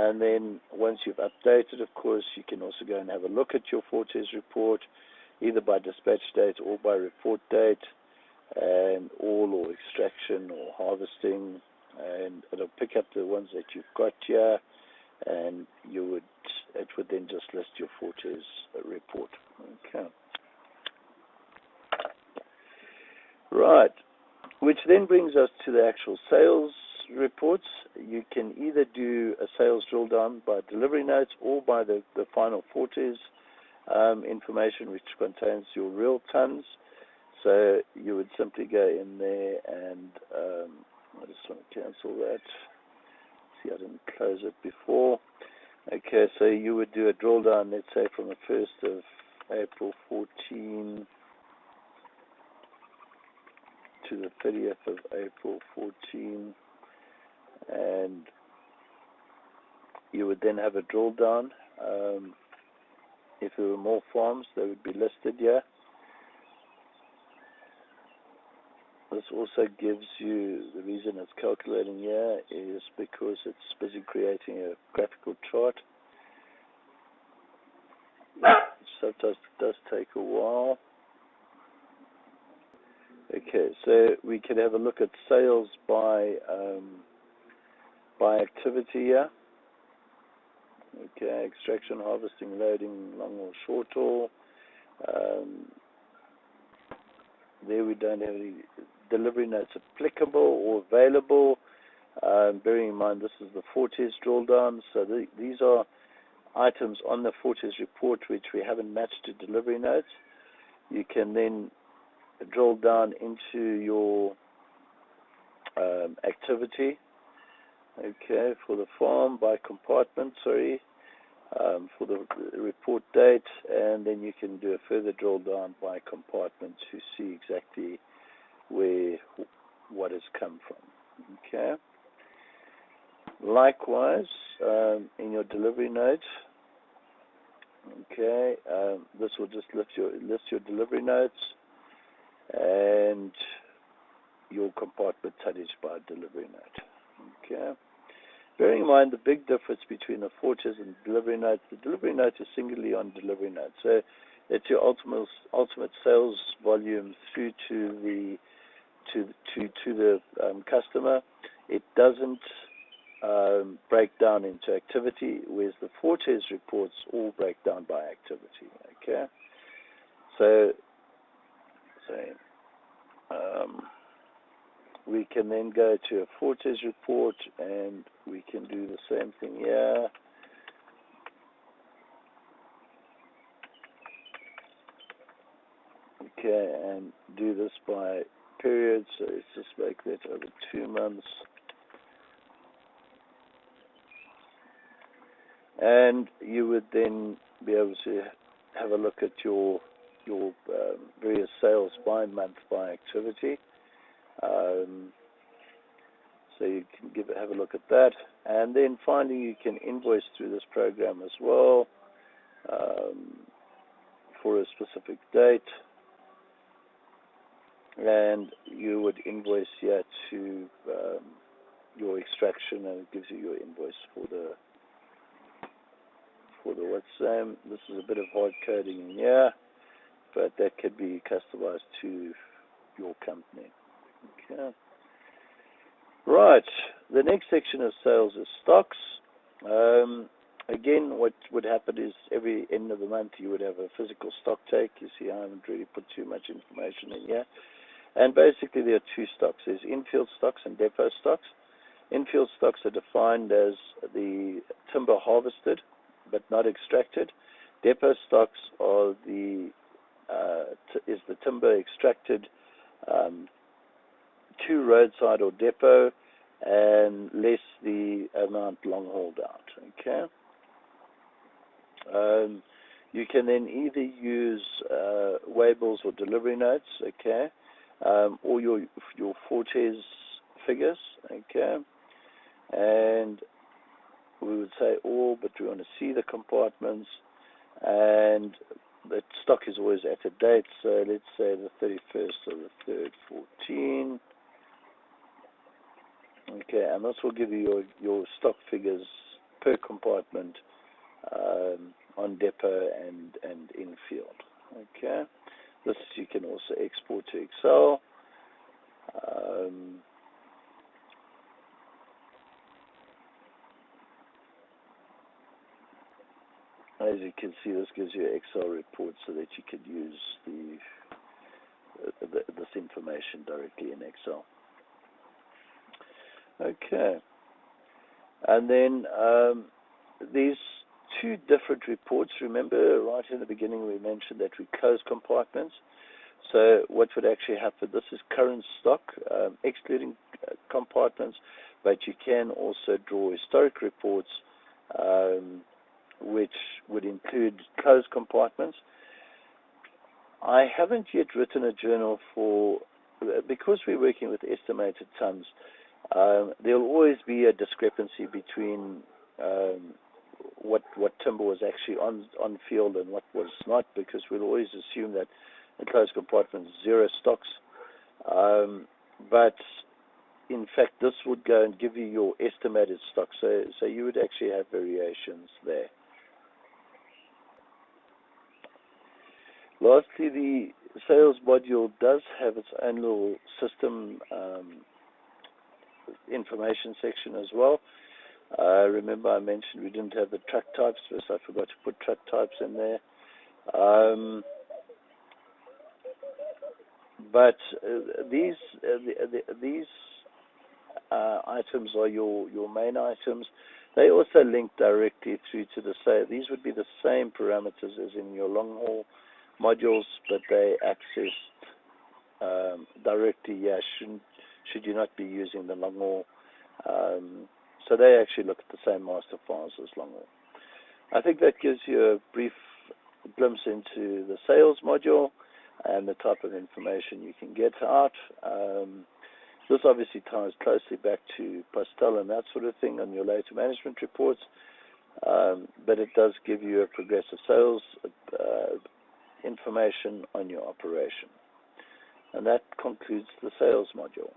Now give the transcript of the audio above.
And then once you've updated, of course, you can also go and have a look at your Fortes report, either by dispatch date or by report date, and all or extraction or harvesting, and it'll pick up the ones that you've got here, and it would then just list your Fortes report. Okay. Right. Which then brings us to the actual sales reports. You can either do a sales drill down by delivery notes or by the final Fortes information, which contains your real tons. So you would simply go in there and I just want to cancel that. See, I didn't close it before. Okay, so you would do a drill down, let's say from the 1st of April 14 to the 30th of April 14, and you would then have a drill down. If there were more farms, they would be listed here. This also gives you, the reason it's calculating here is because it's busy creating a graphical chart. Sometimes it does take a while. Okay, so we can have a look at sales by activity here. Okay, extraction, harvesting, loading, long or short haul. There we don't have any delivery notes applicable or available. Bearing in mind this is the Fortes drill down, so these are items on the Fortes report which we haven't matched to delivery notes. You can then drill down into your activity, okay, for the farm by compartment, for the report date, and then you can do a further drill down by compartment to see exactly what has come from. Okay. Likewise, in your delivery note, okay, this will just list your delivery notes and your compartment tonnage by delivery note. Okay. Bearing in mind the big difference between the Fortes and delivery notes, the delivery note is singularly on delivery note, so it's your ultimate sales volume through to the customer. It doesn't break down into activity, whereas the Fortes reports all break down by activity. Okay, so we can then go to a Fortes report and we can do the same thing here. Okay, and do this by period, so let's just make that over 2 months. And you would then be able to have a look at your various sales by month, by activity. So you can have a look at that, and then finally you can invoice through this program as well for a specific date, and you would invoice here to your extraction, and it gives you your invoice for the what's this is a bit of hard coding in here, but that could be customized to your company. Okay. Right. The next section of sales is stocks. Again, what would happen is every end of the month you would have a physical stock take. You see, I haven't really put too much information in here. And basically there are two stocks. There's infield stocks and depot stocks. Infield stocks are defined as the timber harvested but not extracted. Depot stocks are the timber extracted to roadside or depot, and less the amount long hauled out. Okay. You can then either use waybills or delivery notes. Okay, or your Fortes figures. Okay, and we would say all, but we want to see the compartments, and the stock is always at a date, so let's say the 31st of the 3rd, 14. Okay, and this will give you your stock figures per compartment on depot and in field. Okay, this you can also export to Excel. As you can see, this gives you an Excel report so that you can use this information directly in Excel. Okay, and then these two different reports. Remember, right in the beginning we mentioned that we close compartments. So what would actually happen, this is current stock, excluding compartments, but you can also draw historic reports, which would include closed compartments. I haven't yet written a journal because we're working with estimated tons, there'll always be a discrepancy between what timber was actually on field and what was not, because we'll always assume that in closed compartments, zero stocks. But in fact, this would go and give you your estimated stock. So you would actually have variations there. Lastly, the sales module does have its own little system information section as well. Remember I mentioned we didn't have the truck types, so I forgot to put truck types in there. But these items are your main items. They also link directly through to the sale. These would be the same parameters as in your long haul modules, but they accessed directly. Yeah, should you not be using the long haul? So they actually look at the same master files as long haul. I think that gives you a brief glimpse into the sales module and the type of information you can get out. This obviously ties closely back to Pastel and that sort of thing on your later management reports, but it does give you a progressive sales information on your operation. And that concludes the sales module.